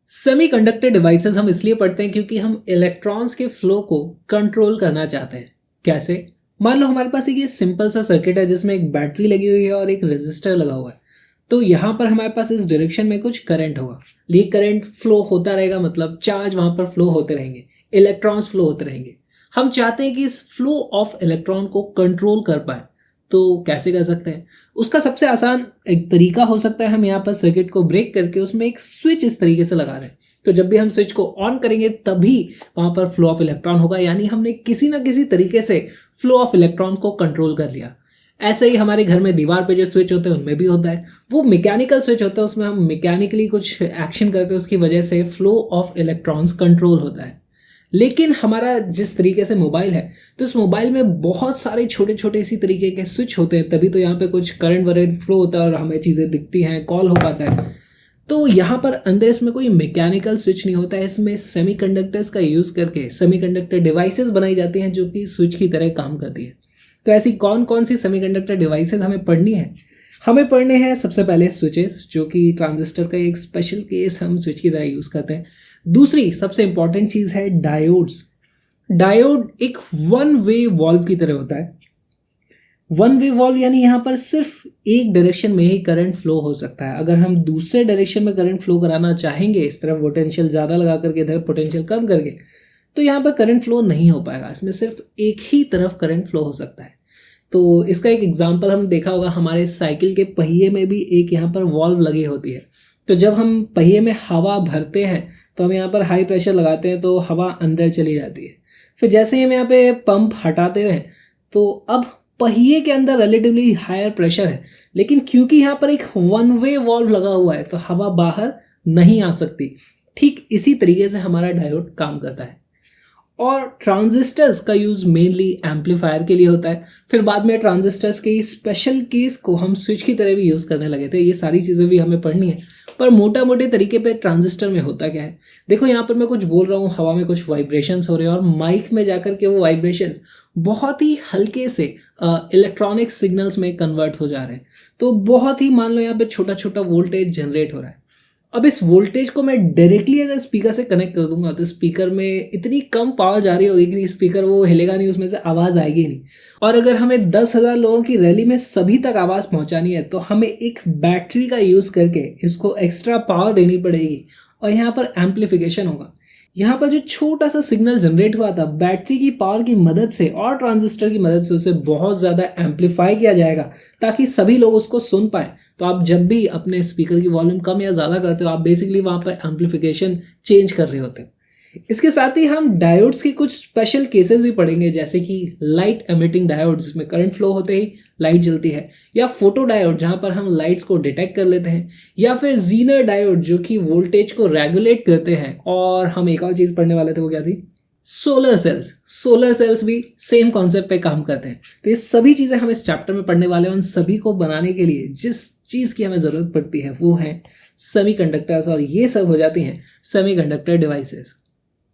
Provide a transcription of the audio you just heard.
Semiconductor devices हम इसलिए पढ़ते हैं क्योंकि हम इलेक्ट्रॉन्स के फ्लो को कंट्रोल करना चाहते हैं। कैसे? मान लो हमारे पास एक ये सिंपल सा सर्किट है जिसमें एक बैटरी लगी हुई है और एक रेजिस्टर लगा हुआ है। तो यहाँ पर हमारे पास इस डायरेक्शन में कुछ करंट होगा, ये करंट फ्लो होता रहेगा, मतलब चार्ज वहाँ पर फ्लो होते रहेंगे, इलेक्ट्रॉन्स फ्लो होते रहेंगे। हम चाहते हैं कि इस फ्लो ऑफ इलेक्ट्रॉन को कंट्रोल कर पाए। तो कैसे कर सकते हैं? उसका सबसे आसान एक तरीका हो सकता है हम यहाँ पर सर्किट को ब्रेक करके उसमें एक स्विच इस तरीके से लगा दें। तो जब भी हम स्विच को ऑन करेंगे तभी वहाँ पर फ्लो ऑफ इलेक्ट्रॉन होगा, यानी हमने किसी ना किसी तरीके से फ्लो ऑफ इलेक्ट्रॉन को कंट्रोल कर लिया। ऐसे ही हमारे घर में दीवार पे जो स्विच होते हैं उनमें भी होता है, वो मैकेनिकल स्विच होता है, उसमें हम मैकेनिकली कुछ एक्शन करते हैं, उसकी वजह से फ्लो ऑफ इलेक्ट्रॉन्स कंट्रोल होता है। लेकिन हमारा जिस तरीके से मोबाइल है, तो इस मोबाइल में बहुत सारे छोटे छोटे इसी तरीके के स्विच होते हैं, तभी तो यहाँ पे कुछ करंट वरेंट फ्लो होता है और हमें चीज़ें दिखती हैं, कॉल हो पाता है। तो यहाँ पर अंदर इसमें कोई मैकेनिकल स्विच नहीं होता है, इसमें सेमीकंडक्टर्स का यूज़ करके सेमीकंडक्टर डिवाइसेस बनाई जाती हैं जो कि स्विच की तरह काम करती है। तो ऐसी कौन कौन सी सेमीकंडक्टर डिवाइसेस हमें पढ़नी है? हमें पढ़ने हैं सबसे पहले स्विचेस, जो कि ट्रांजिस्टर का एक स्पेशल केस हम स्विच की तरह यूज़ करते हैं। दूसरी सबसे इंपॉर्टेंट चीज़ है डायोड्स। डायोड एक वन वे वॉल्व की तरह होता है। वन वे वॉल्व यानी यहाँ पर सिर्फ एक डायरेक्शन में ही करंट फ्लो हो सकता है। अगर हम दूसरे डायरेक्शन में करंट फ्लो कराना चाहेंगे, इस तरफ पोटेंशियल ज़्यादा लगा करके इधर पोटेंशियल कम करके, तो यहाँ पर करंट फ्लो नहीं हो पाएगा। इसमें सिर्फ एक ही तरफ करंट फ्लो हो सकता है। तो इसका एक एग्जाम्पल हमने देखा होगा, हमारे साइकिल के पहिए में भी एक यहाँ पर वॉल्व लगी होती है। तो जब हम पहिए में हवा भरते हैं तो हम यहाँ पर हाई प्रेशर लगाते हैं तो हवा अंदर चली जाती है। फिर जैसे ही हम यहाँ पे पंप हटाते हैं तो अब पहिए के अंदर रिलेटिवली हायर प्रेशर है, लेकिन क्योंकि यहाँ पर एक वन वे वॉल्व लगा हुआ है तो हवा बाहर नहीं आ सकती। ठीक इसी तरीके से हमारा डायोड काम करता है। और ट्रांजिस्टर्स का यूज़ मेनली एम्पलीफायर के लिए होता है। फिर बाद में ट्रांजिस्टर्स के स्पेशल केस को हम स्विच की तरह भी यूज़ करने लगे थे। ये सारी चीज़ें भी हमें पढ़नी है। पर मोटा मोटे तरीके पे ट्रांजिस्टर में होता क्या है, देखो यहाँ पर मैं कुछ बोल रहा हूँ, हवा में कुछ वाइब्रेशंस हो रहे हैं और माइक में जाकर के वो वाइब्रेशंस बहुत ही हल्के से इलेक्ट्रॉनिक सिग्नल्स में कन्वर्ट हो जा रहे हैं। तो बहुत ही मान लो यहाँ पे छोटा छोटा वोल्टेज जनरेट हो रहा है। अब इस वोल्टेज को मैं डायरेक्टली अगर स्पीकर से कनेक्ट कर दूंगा तो स्पीकर में इतनी कम पावर जा रही होगी कि स्पीकर वो हिलेगा नहीं, उसमें से आवाज़ आएगी नहीं। और अगर हमें 10,000 लोगों की रैली में सभी तक आवाज़ पहुंचानी है तो हमें एक बैटरी का यूज़ करके इसको एक्स्ट्रा पावर देनी पड़ेगी और यहाँ पर एम्पलीफिकेशन होगा। यहाँ पर जो छोटा सा सिग्नल जनरेट हुआ था बैटरी की पावर की मदद से और ट्रांजिस्टर की मदद से उसे बहुत ज़्यादा एम्पलीफाई किया जाएगा ताकि सभी लोग उसको सुन पाए। तो आप जब भी अपने स्पीकर की वॉल्यूम कम या ज़्यादा करते हो, आप बेसिकली वहाँ पर एम्पलीफिकेशन चेंज कर रहे होते हो। इसके साथ ही हम डायोड्स की कुछ स्पेशल केसेस भी पढ़ेंगे, जैसे कि लाइट एमिटिंग डायोड जिसमें करंट फ्लो होते ही लाइट जलती है, या फोटो डायोड जहाँ पर हम लाइट्स को डिटेक्ट कर लेते हैं, या फिर जीनर डायोड जो कि वोल्टेज को रेगुलेट करते हैं। और हम एक और चीज़ पढ़ने वाले थे, वो क्या थी? Solar cells. सोलर सेल्स भी सेम कॉन्सेप्ट पे काम करते हैं। तो ये सभी चीज़ें हम इस चैप्टर में पढ़ने वाले हैं। उन सभी को बनाने के लिए जिस चीज़ की हमें ज़रूरत पड़ती है वो है सेमीकंडक्टर्स, और ये सब हो जाती हैं सेमीकंडक्टर डिवाइसेस।